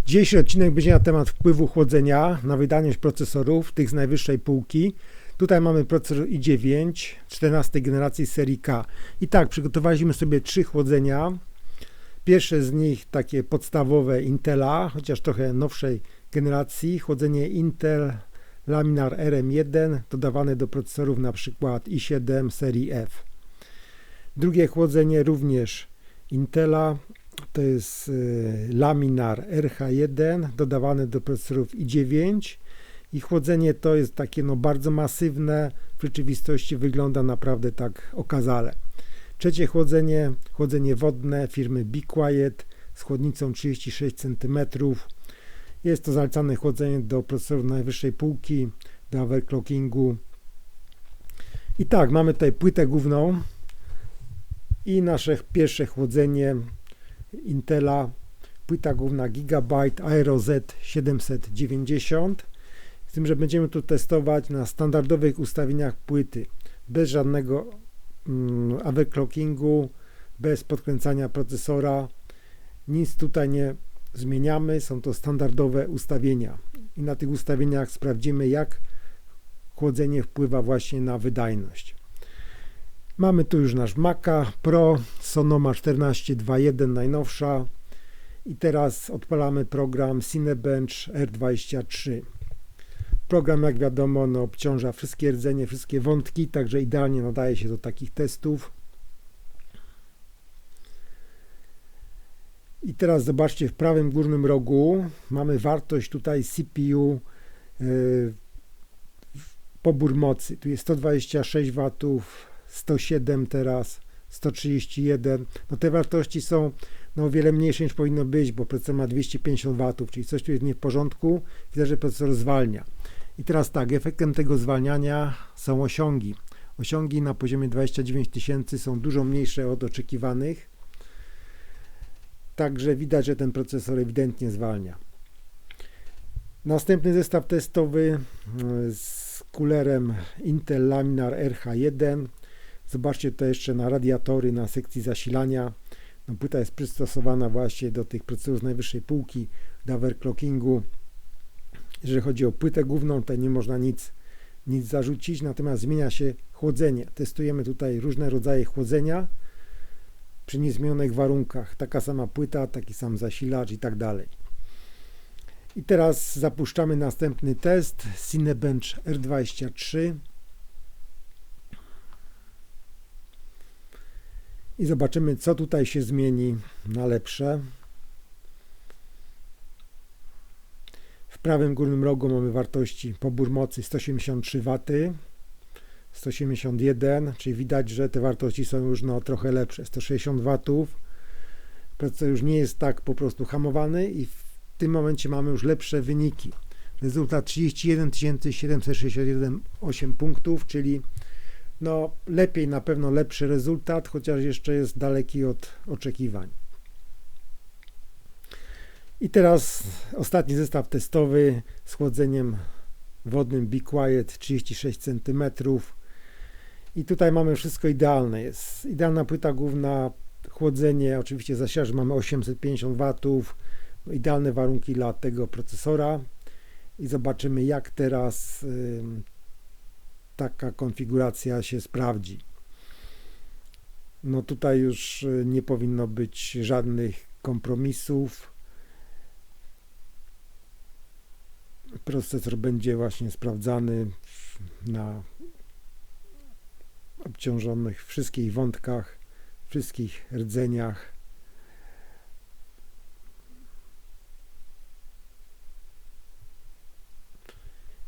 Dzisiejszy odcinek będzie na temat wpływu chłodzenia na wydajność procesorów, tych z najwyższej półki. Tutaj mamy procesor i9 14 generacji serii K. I tak, przygotowaliśmy sobie 3 chłodzenia. Pierwsze z nich takie podstawowe Intela, chociaż trochę nowszej generacji. Chłodzenie Intel Laminar RM1 dodawane do procesorów na przykład i7 serii F. Drugie chłodzenie również Intela, to jest Laminar RH1 dodawane do procesorów i9 i chłodzenie to jest takie bardzo masywne, w rzeczywistości wygląda naprawdę tak okazale. Trzecie chłodzenie, chłodzenie wodne firmy Be Quiet z chłodnicą 36 cm. Jest to zalecane chłodzenie do procesorów najwyższej półki, do overclockingu. I tak, mamy tutaj płytę główną i nasze pierwsze chłodzenie Intela, płyta główna Gigabyte Aero Z790, z tym, że będziemy tu testować na standardowych ustawieniach płyty, bez żadnego overclockingu, bez podkręcania procesora, nic tutaj nie zmieniamy, są to standardowe ustawienia i na tych ustawieniach sprawdzimy, jak chłodzenie wpływa właśnie na wydajność. Mamy tu już nasz Maca Pro, Sonoma 14.2.1 najnowsza i teraz odpalamy program Cinebench R23. Program, jak wiadomo, obciąża wszystkie rdzenie, wszystkie wątki, także idealnie nadaje się do takich testów. I teraz zobaczcie, w prawym górnym rogu mamy wartość tutaj CPU, pobór mocy. Tu jest 126 W, 107 teraz, 131. Te wartości są o wiele mniejsze niż powinno być, bo procesor ma 250 W, czyli coś tu jest nie w porządku. Widać, że procesor zwalnia. I teraz tak, efektem tego zwalniania są osiągi. Osiągi na poziomie 29 000 są dużo mniejsze od oczekiwanych. Także widać, że ten procesor ewidentnie zwalnia. Następny zestaw testowy z coolerem Intel Laminar RH1. Zobaczcie to jeszcze na radiatory, na sekcji zasilania. Płyta jest przystosowana właśnie do tych procesorów z najwyższej półki, do overclockingu. Jeżeli chodzi o płytę główną, tutaj nie można nic zarzucić, natomiast zmienia się chłodzenie. Testujemy tutaj różne rodzaje chłodzenia przy niezmienionych warunkach. Taka sama płyta, taki sam zasilacz i tak dalej. I teraz zapuszczamy następny test, Cinebench R23. I zobaczymy, co tutaj się zmieni na lepsze. W prawym górnym rogu mamy wartości pobór mocy 173 W, 171, czyli widać, że te wartości są już trochę lepsze. 160 W. Procesor już nie jest tak po prostu hamowany i w tym momencie mamy już lepsze wyniki. Rezultat 31 761,8 punktów, czyli lepiej, na pewno lepszy rezultat, chociaż jeszcze jest daleki od oczekiwań. I teraz ostatni zestaw testowy z chłodzeniem wodnym Be Quiet 36 cm. I tutaj mamy wszystko idealne. Jest idealna płyta główna, chłodzenie, oczywiście zasilacz mamy 850 W, idealne warunki dla tego procesora. I zobaczymy, jak teraz taka konfiguracja się sprawdzi. Tutaj już nie powinno być żadnych kompromisów. Procesor będzie właśnie sprawdzany na obciążonych wszystkich wątkach, wszystkich rdzeniach.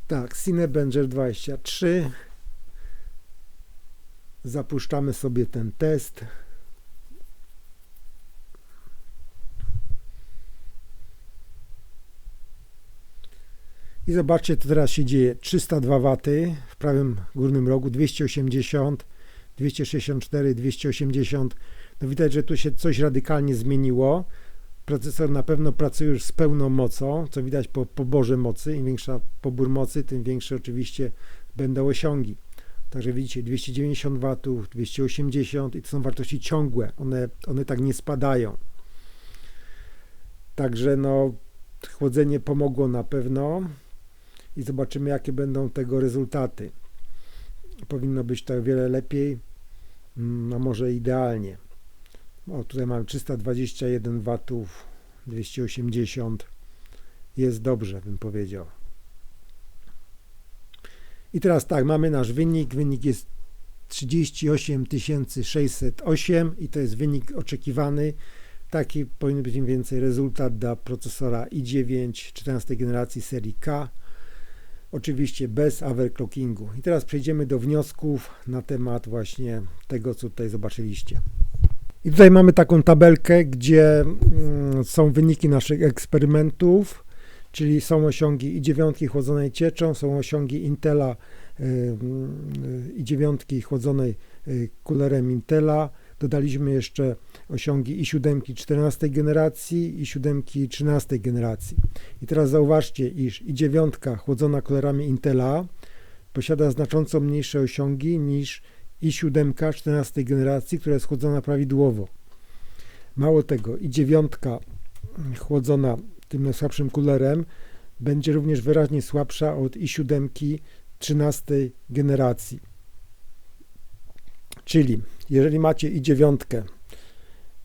Tak, Cinebench R23. Zapuszczamy sobie ten test. I zobaczcie, co teraz się dzieje. 302 W w prawym górnym rogu, 280, 264, 280. Widać, że tu się coś radykalnie zmieniło. Procesor na pewno pracuje już z pełną mocą, co widać po poborze mocy. Im większa pobór mocy, tym większe oczywiście będą osiągi. Także widzicie 290 W, 280 i to są wartości ciągłe. One tak nie spadają. Także chłodzenie pomogło na pewno i zobaczymy, jakie będą tego rezultaty. Powinno być to o wiele lepiej, a może idealnie. O, tutaj mamy 321 W, 280. Jest dobrze, bym powiedział. I teraz tak, mamy nasz wynik. Wynik jest 38 608 i to jest wynik oczekiwany. Taki powinien być mniej więcej rezultat dla procesora i9 14 generacji serii K. Oczywiście bez overclockingu. I teraz przejdziemy do wniosków na temat właśnie tego, co tutaj zobaczyliście. I tutaj mamy taką tabelkę, gdzie są wyniki naszych eksperymentów, czyli są osiągi i9 chłodzonej cieczą, są osiągi Intela i9 chłodzonej kulerem Intela. Dodaliśmy jeszcze osiągi i7 14 generacji i 7 13 generacji. I teraz zauważcie, iż i9 chłodzona kulerami Intela posiada znacząco mniejsze osiągi niż i7 14 generacji, która jest chłodzona prawidłowo. Mało tego, i9 chłodzona tym najsłabszym kulerem będzie również wyraźnie słabsza od i7 13 generacji. Czyli jeżeli macie i9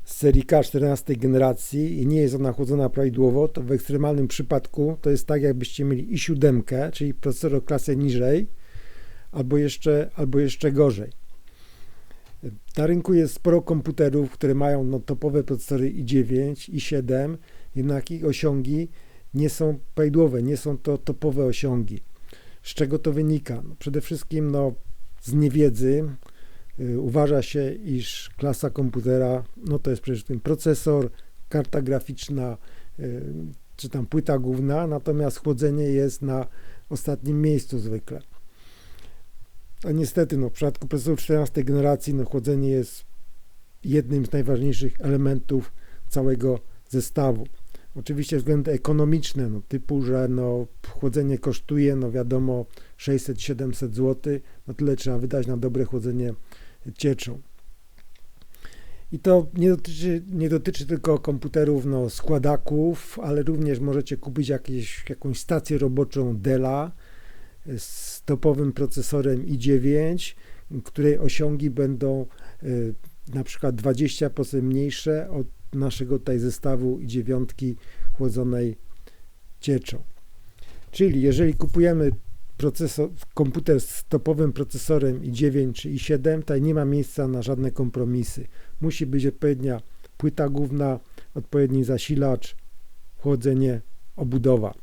z serii K 14 generacji i nie jest ona chłodzona prawidłowo, to w ekstremalnym przypadku to jest tak, jakbyście mieli i7, czyli procesor o klasę niżej, albo jeszcze gorzej. Na rynku jest sporo komputerów, które mają topowe procesory i9, i7, jednak ich osiągi nie są prawidłowe, nie są to topowe osiągi. Z czego to wynika? Przede wszystkim z niewiedzy. Uważa się, iż klasa komputera to jest przede wszystkim procesor, karta graficzna czy tam płyta główna, natomiast chłodzenie jest na ostatnim miejscu zwykle. A niestety w przypadku procesorów 14 generacji chłodzenie jest jednym z najważniejszych elementów całego zestawu. Oczywiście względy ekonomiczne, typu, że chłodzenie kosztuje, wiadomo, 600-700 zł, tyle trzeba wydać na dobre chłodzenie cieczą. I to nie dotyczy tylko komputerów, składaków, ale również możecie kupić jakąś stację roboczą Della z topowym procesorem i9, której osiągi będą na przykład 20% mniejsze od naszego tutaj zestawu i9 chłodzonej cieczą. Czyli jeżeli kupujemy komputer z topowym procesorem i9 czy i7, tutaj nie ma miejsca na żadne kompromisy. Musi być odpowiednia płyta główna, odpowiedni zasilacz, chłodzenie, obudowa.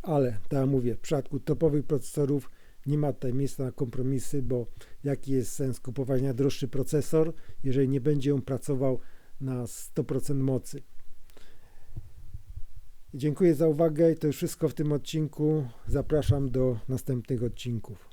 Ale, tak jak mówię, w przypadku topowych procesorów nie ma tutaj miejsca na kompromisy, bo jaki jest sens kupować najdroższy procesor, jeżeli nie będzie on pracował na 100% mocy. Dziękuję za uwagę i to już wszystko w tym odcinku. Zapraszam do następnych odcinków.